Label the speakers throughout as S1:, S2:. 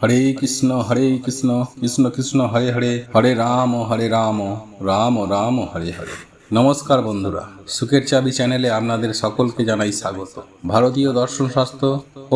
S1: হরে কৃষ্ণ কৃষ্ণ কৃষ্ণ হরে হরে, হরে রাম রাম রাম হরে হরে। নমস্কার বন্ধুরা, সুখের চাবি চ্যানেলে আপনাদের সকলকে জানাই স্বাগত। ভারতীয় দর্শন শাস্ত্র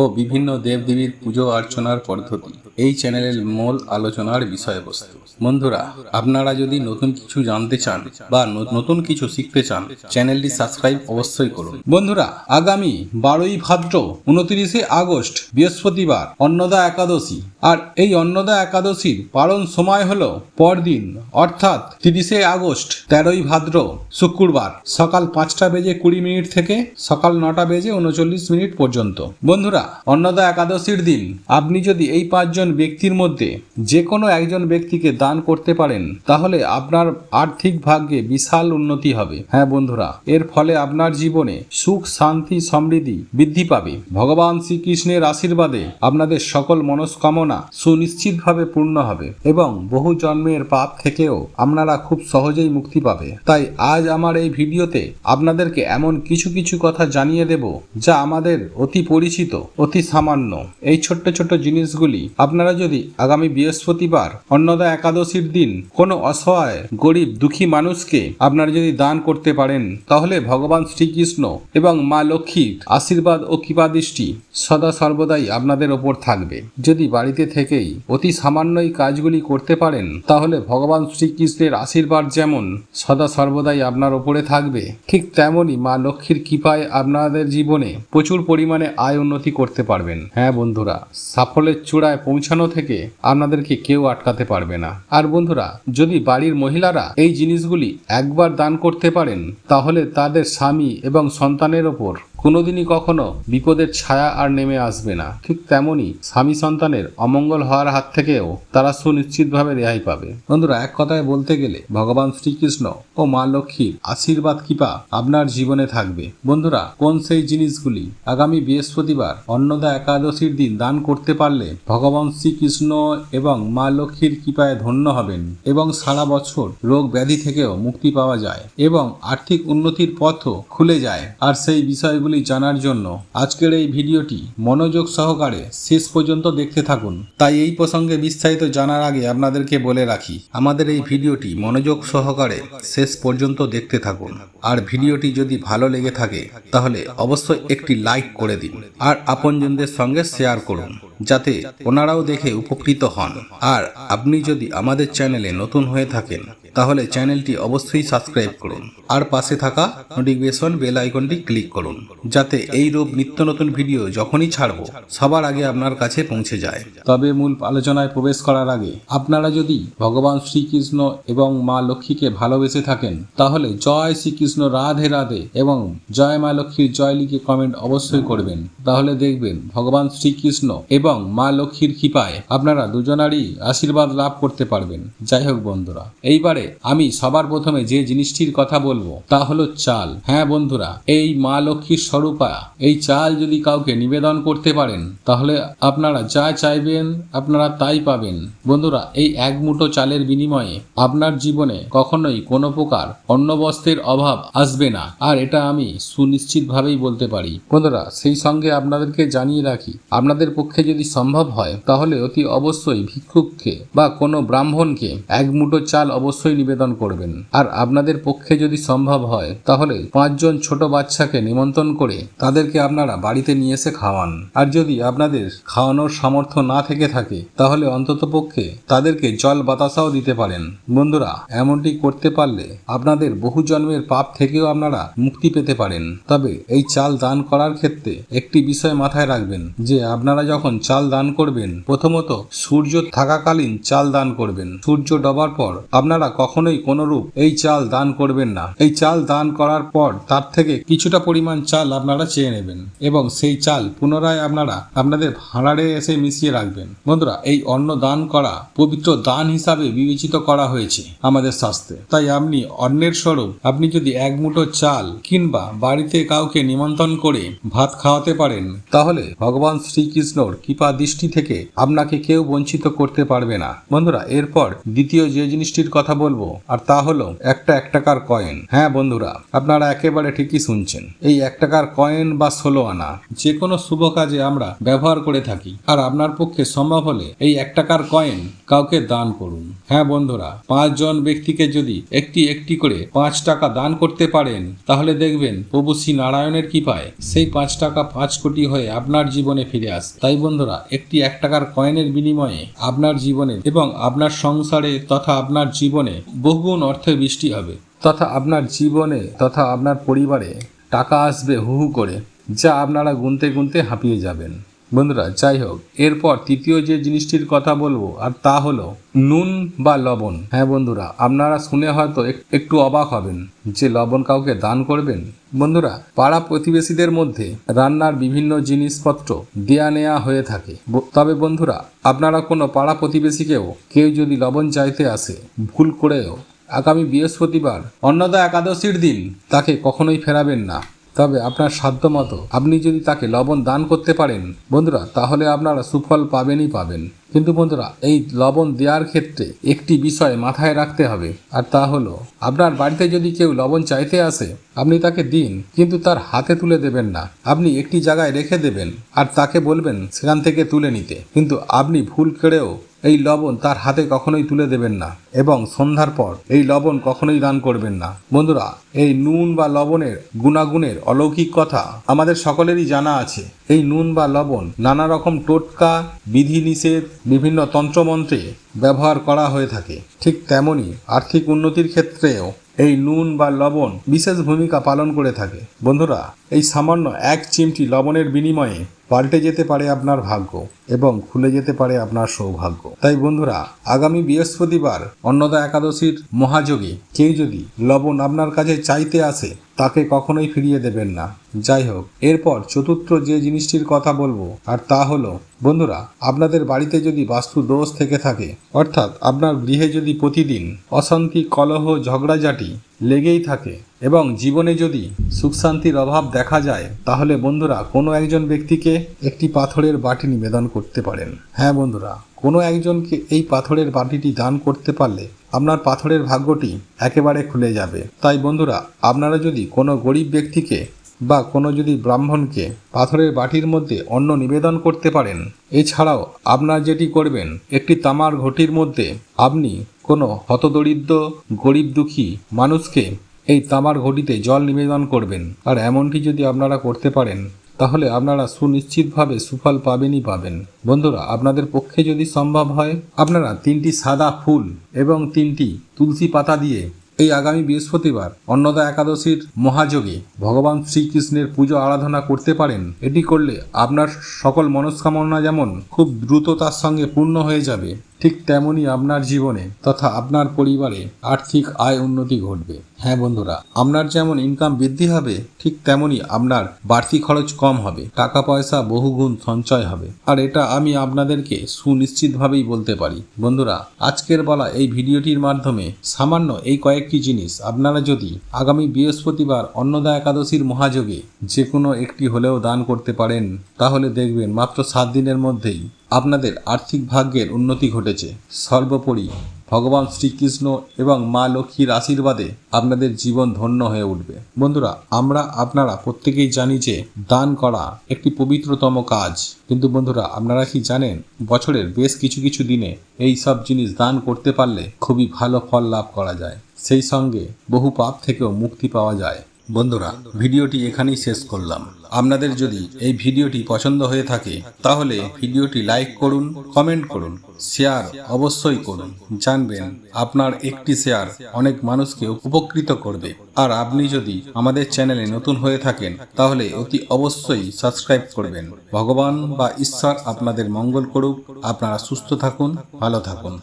S1: ও বিভিন্ন দেবদেবীর পুজো অর্চনার পদ্ধতি এই চ্যানেলের মূল আলোচনার বিষয়বস্তু। বন্ধুরা, আপনারা যদি নতুন কিছু জানতে চান বা নতুন কিছু শিখতে চান, চ্যানেলটি সাবস্ক্রাইব অবশ্যই করুন। বন্ধুরা, আগামী 12ই ভাদ্র 29শে আগস্ট বৃহস্পতিবার অন্নদা একাদশী। আর এই অন্নদা একাদশীর পালন সময় হলো পরদিন অর্থাৎ 30শে আগস্ট 13ই ভাদ্র শুক্রবার সকাল 5:20 থেকে সকাল 9:39 পর্যন্ত। বন্ধুরা, অন্নদা একাদশীর দিন আপনি যদি এই 5জন ব্যক্তির মধ্যে যে কোনো একজন ব্যক্তিকে দান করতে পারেন, তাহলে আপনার আর্থিক ভাগ্যে বিশাল উন্নতি হবে। হ্যাঁ বন্ধুরা, এর ফলে আপনার জীবনে সুখ শান্তি সমৃদ্ধি বৃদ্ধি পাবে। ভগবান শ্রীকৃষ্ণের আশীর্বাদে আপনাদের সকল মনস্কামনা সুনিশ্চিতভাবে পূর্ণ হবে এবং বহু জন্মের পাপ থেকেও আপনারা খুব সহজেই মুক্তি পাবে। তাই আজ আমার এই ভিডিওতে আপনাদেরকে এমন কিছু কিছু কথা জানিয়ে দেব যা আমাদের অতি পরিচিত, অতি সামান্য। এই ছোট্ট ছোট্ট জিনিসগুলি আপনারা যদি আগামী বৃহস্পতিবার অন্নদা একাদশীর দিন কোনো অসহায় গরিব দুঃখী মানুষকে আপনারা যদি দান করতে পারেন, তাহলে ভগবান শ্রীকৃষ্ণ এবং মা লক্ষ্মীর আশীর্বাদ ও কৃপাদৃষ্টি সদা সর্বদাই আপনাদের ওপর থাকবে। যদি বাড়িতে থেকেই অতি সামান্য এই কাজগুলি করতে পারেন, তাহলে ভগবান শ্রীকৃষ্ণের আশীর্বাদ যেমন সদা সর্বদাই আপনার ওপরে থাকবে, ঠিক তেমনই মা লক্ষ্মীর কৃপায় আপনাদের জীবনে প্রচুর পরিমাণে আয় উন্নতি করতে পারবেন। হ্যাঁ বন্ধুরা, সাফল্যের চূড়ায় পৌঁছানো থেকে আপনাদেরকে কেউ আটকাতে পারবে না। আর বন্ধুরা, যদি বাড়ির মহিলারা এই জিনিসগুলি একবার দান করতে পারেন, তাহলে তাদের স্বামী এবং সন্তানের ওপর কোনোদিনই কখনো বিপদের ছায়া আর নেমে আসবে না। ঠিক তেমনি স্বামী সন্তানের অমঙ্গল হওয়ার হাত থেকেও তারা সুনিশ্চিতভাবে রেহাই পাবে। বন্ধুরা, এক কথায় বলতে গেলে ভগবান শ্রীকৃষ্ণ ও মা লক্ষ্মীর আশীর্বাদ কৃপা আপনার জীবনে থাকবে। বন্ধুরা, কোন সেই জিনিসগুলি আগামী বৃহস্পতিবার অন্নদা একাদশীর দিন দান করতে পারলে ভগবান শ্রীকৃষ্ণ এবং মা লক্ষ্মীর কৃপায় ধন্য হবেন এবং সারা বছর রোগ ব্যাধি থেকেও মুক্তি পাওয়া যায় এবং আর্থিক উন্নতির পথও খুলে যায়। আর সেই বিষয়গুলি জানার জন্য আজকের এই ভিডিওটি মনোযোগ সহকারে শেষ পর্যন্ত দেখতে থাকুন। তাই এই প্রসঙ্গে বিস্তারিত জানার আগে আপনাদেরকে বলে রাখি, আমাদের এই ভিডিওটি মনোযোগ সহকারে শেষ পর্যন্ত দেখতে থাকুন। আর ভিডিওটি যদি ভালো লেগে থাকে তাহলে অবশ্যই একটি লাইক করে দিন আর আপনজনদের সঙ্গে শেয়ার করুন, যাতে ওনারাও দেখে উপকৃত হন। আর আপনি যদি আমাদের চ্যানেলে নতুন হয়ে থাকেন, তাহলে চ্যানেলটি অবশ্যই সাবস্ক্রাইব করুন আর পাশে থাকা নোটিফিকেশন বেল আইকনটি ক্লিক করুন, যাতে এই রূপ নিত্য নতুন ভিডিও যখনই ছাড়বো সবার আগে আপনার কাছে পৌঁছে যায়। তবে মূল আলোচনায় প্রবেশ করার আগে আপনারা যদি ভগবান শ্রীকৃষ্ণ এবং মা লক্ষ্মীকে ভালোবেসে থাকেন, তাহলে জয় শ্রীকৃষ্ণ রাধে রাধে এবং জয় মা লক্ষ্মীর জয় লিখে কমেন্ট অবশ্যই করবেন। তাহলে দেখবেন ভগবান শ্রীকৃষ্ণ এবং মা লক্ষ্মীর কৃপায় আপনারা দুজনারই আশীর্বাদ লাভ করতে পারবেন। যাই হোক বন্ধুরা, এইবারে আমি সবার প্রথমে যে জিনিসটির কথা বলবো তা হলো চাল। হ্যাঁ বন্ধুরা, এই মা লক্ষ্মীর স্বরূপা এই চাল যদি কাউকে নিবেদন করতে পারেন, তাহলে আপনারা যা চাইবেন আপনারা তাই পাবেন। বন্ধুরা, এই এক মুঠো চালের বিনিময়ে আপনার জীবনে কখনোই কোনো প্রকার অন্ন বস্ত্রের অভাব আসবে না, আর এটা আমি সুনিশ্চিতভাবেই বলতে পারি। বন্ধুরা, সেই সঙ্গে আপনাদেরকে জানিয়ে রাখি, আপনাদের পক্ষে যদি সম্ভব হয় তাহলে অতি অবশ্যই ভিক্ষুককে বা কোনো ব্রাহ্মণকে এক মুঠো চাল অবশ্যই নিবেদন করবেন। আর আপনাদের পক্ষে যদি সম্ভব হয় তাহলে 5 জন ছোট বাচ্চাকে নিমন্ত্রণ করে তাদেরকে আপনারা বাড়িতে নিয়ে এসে খাওয়ান। আর যদি আপনাদের খাওয়ানোর সামর্থ্য না থেকে থাকে, তাহলে অন্তত পক্ষে তাদেরকে জল বাতাসাও দিতে পারেন। বন্ধুরা, এমনটি করতে পারলে আপনাদের বহু জন্মের পাপ থেকেও আপনারা মুক্তি পেতে পারেন। তবে এই চাল দান করার ক্ষেত্রে একটি বিষয় মাথায় রাখবেন, যে আপনারা যখন চাল দান করবেন, প্রথমত সূর্য থাকাকালীন চাল দান করবেন। সূর্য ডোবার পর আপনারা কখনোই কোনরূপ এই চাল দান করবেন না। এই চাল দান করার পর তার থেকে কিছুটা পরিমাণ চাল আপনারা চেয়ে নেবেন এবং সেই চাল পুনরায় আপনারা আপনাদের ভাঁড়ারে এসে মিশিয়ে রাখবেন। বন্ধুরা, এই অন্ন দান করা পবিত্র দান হিসাবে বিবেচিত করা হয়েছে আমাদের শাস্ত্রে। তাই আপনি অন্নের স্বরূপ আপনি যদি এক মুঠো চাল কিংবা বাড়িতে কাউকে নিমন্ত্রণ করে ভাত খাওয়াতে পারেন, তাহলে ভগবান শ্রীকৃষ্ণর কৃপা দৃষ্টি থেকে আপনাকে কেউ বঞ্চিত করতে পারবে না। বন্ধুরা, এরপর দ্বিতীয় যে জিনিসটির কথা বলবো বলবো আর তা হলো একটা 1 টাকার কয়েন। হ্যাঁ বন্ধুরা, আপনারা একেবারে ঠিকই শুনছেন। এই 1 টাকার কয়েন বা 16 আনা যে কোনো শুভ কাজে আমরা ব্যবহার করে থাকি। আর আপনার পক্ষে সম্ভব হলে এই 1 টাকার কয়েন কাউকে দান করুন। হ্যাঁ বন্ধুরা, 5 জন ব্যক্তিকে যদি একটি একটি করে 5 টাকা দান করতে পারেন, তাহলে দেখবেন প্রভু শ্রী নারায়ণের কৃপায় সেই 5 টাকা 5 কোটি হয়ে আপনার জীবনে ফিরে আসে। তাই বন্ধুরা, একটি 1 টাকার কয়েনের বিনিময়ে আপনার জীবনে এবং আপনার সংসারে তথা আপনার জীবনে বহুগুণ অর্থের বৃষ্টি হবে, তথা আপনার জীবনে তথা আপনার পরিবারে টাকা আসবে হু হু করে, যা আপনারা গুনতে গুনতে হাঁপিয়ে যাবেন। বন্ধুরা, যাই হোক, এরপর তৃতীয় যে জিনিসটির কথা বলবো আর তা হলো নুন বা লবণ। হ্যাঁ বন্ধুরা, আপনারা শুনে হয়তো একটু অবাক হবেন যে লবণ কাউকে দান করবেন। বন্ধুরা, পাড়া প্রতিবেশীদের মধ্যে রান্নার বিভিন্ন জিনিসপত্র দেয়া নেয়া হয়ে থাকে। তবে বন্ধুরা, আপনারা কোনো পাড়া প্রতিবেশীকেও কেউ যদি লবণ চাইতে আসে ভুল করেও আগামী বৃহস্পতিবার অন্নদা একাদশীর দিন তাকে কখনোই ফেরাবেন না। তবে আপনার সাধ্য মতো আপনি যদি তাকে লবণ দান করতে পারেন বন্ধুরা, তাহলে আপনারা সুফল পাবেনই পাবেন। কিন্তু বন্ধুরা, এই লবণ দেওয়ার ক্ষেত্রে একটি বিষয় মাথায় রাখতে হবে, আর তা হলো আপনার বাড়িতে যদি কেউ লবণ চাইতে আসে আপনি তাকে দিন, কিন্তু তার হাতে তুলে দেবেন না। আপনি একটি জায়গায় রেখে দেবেন আর তাকে বলবেন সেখান থেকে তুলে নিতে, কিন্তু আপনি ভুল করেও এই লবণ তার হাতে কখনোই তুলে দেবেন না এবং সন্ধ্যার পর এই লবণ কখনোই দান করবেন না। বন্ধুরা, এই নুন বা লবণের গুণাগুণের অলৌকিক কথা আমাদের সকলেরই জানা আছে। এই নুন বা লবণ নানা রকম টোটকা বিধিনিষেধ বিভিন্ন তন্ত্রমন্ত্রে ব্যবহার করা হয়ে থাকে। ঠিক তেমনি আর্থিক উন্নতির ক্ষেত্রেও এই নুন বা লবণ বিশেষ ভূমিকা পালন করে থাকে। বন্ধুরা, এই সামান্য 1 চিমটি লবণের বিনিময়ে পাল্টে যেতে পারে আপনার ভাগ্য এবং খুলে যেতে পারে আপনার সৌভাগ্য। তাই বন্ধুরা, আগামী বৃহস্পতিবার অন্নদা একাদশীর মহাযোগে কেউ যদি লবণ আপনার কাছে চাইতে আসে তাকে কখনোই ফিরিয়ে দেবেন না। যাই হোক, এরপর চতুর্থ যে জিনিসটির কথা বলবো আর তা হলো বন্ধুরা, আপনাদের বাড়িতে যদি বাস্তু দোষ থেকে থাকে, অর্থাৎ আপনার গৃহে যদি প্রতিদিন অশান্তি কলহ ঝগড়াঝাটি লেগেই থাকে এবং জীবনে যদি সুখ শান্তির অভাব দেখা যায়, তাহলে বন্ধুরা কোনো একজন ব্যক্তিকে একটি পাথরের বাটি নিবেদন করতে পারেন। হ্যাঁ বন্ধুরা, কোনো একজনকে এই পাথরের বাটিটি দান করতে পারলে আপনার পাথরের ভাগ্যটি একেবারে খুলে যাবে। তাই বন্ধুরা, আপনারা যদি কোনো গরিব ব্যক্তিকে বা কোনো যদি ব্রাহ্মণকে পাথরের বাটির মধ্যে অন্ন নিবেদন করতে পারেন, এছাড়াও আপনার যেটি করবেন, একটি তামার ঘটির মধ্যে আপনি কোনো হতদরিদ্র গরিব দুঃখী মানুষকে এই তামার ঘটিতে জল নিবেদন করবেন। আর এমনটি যদি আপনারা করতে পারেন তাহলে আপনারা সুনিশ্চিতভাবে সুফল পাবেনই পাবেন। বন্ধুরা, আপনাদের পক্ষে যদি সম্ভব হয় আপনারা 3টি সাদা ফুল এবং 3টি তুলসী পাতা দিয়ে এই আগামী বৃহস্পতিবার অন্নদা একাদশীর মহাযোগে ভগবান শ্রীকৃষ্ণের পুজো আরাধনা করতে পারেন। এটি করলে আপনার সকল মনস্কামনা যেমন খুব দ্রুততার সঙ্গে পূর্ণ হয়ে যাবে, ঠিক তেমনি আপনার জীবনে তথা আপনার পরিবারে আর্থিক আয় উন্নতি ঘটবে। হ্যাঁ বন্ধুরা, আপনার যেমন ইনকাম বৃদ্ধি হবে ঠিক তেমনি আপনার বাড়তি খরচ কম হবে, টাকা পয়সা বহুগুণ সঞ্চয় হবে। আর এটা আমি আপনাদেরকে সুনিশ্চিতভাবেই বলতে পারি। বন্ধুরা, আজকের বলা এই ভিডিওটির মাধ্যমে সামান্য এই কয়েকটি জিনিস আপনারা যদি আগামী বৃহস্পতিবার অন্নদা একাদশীর মহাযোগে যে কোনো একটি হলেও দান করতে পারেন, তাহলে দেখবেন মাত্র 7 দিনের মধ্যেই আপনাদের আর্থিক ভাগ্যের উন্নতি ঘটেছে। সর্বোপরি ভগবান শ্রীকৃষ্ণ এবং মা লক্ষ্মীর আশীর্বাদে আপনাদের জীবন ধন্য হয়ে উঠবে। বন্ধুরা, আপনারা প্রত্যেকেই জানি যে দান করা একটি পবিত্রতম কাজ, কিন্তু বন্ধুরা আপনারা কি জানেন বছরের বেশ কিছু কিছু দিনে এই সব জিনিস দান করতে পারলে খুবই ভালো ফল লাভ করা যায়, সেই সঙ্গে বহু পাপ থেকেও মুক্তি পাওয়া যায়। বন্ধুরা, ভিডিওটি এখানেই শেষ করলাম। আপনাদের যদি এই ভিডিওটি পছন্দ হয়ে থাকে তাহলে ভিডিওটি লাইক করুন, কমেন্ট করুন, শেয়ার অবশ্যই করুন। জানবেন আপনার একটি শেয়ার অনেক মানুষকে উপকৃত করবে। আর আপনি যদি আমাদের চ্যানেলে নতুন হয়ে থাকেন তাহলে অতি অবশ্যই সাবস্ক্রাইব করবেন। ভগবান বা ঈশ্বর আপনাদের মঙ্গল করুক। আপনারা সুস্থ থাকুন, ভালো থাকুন।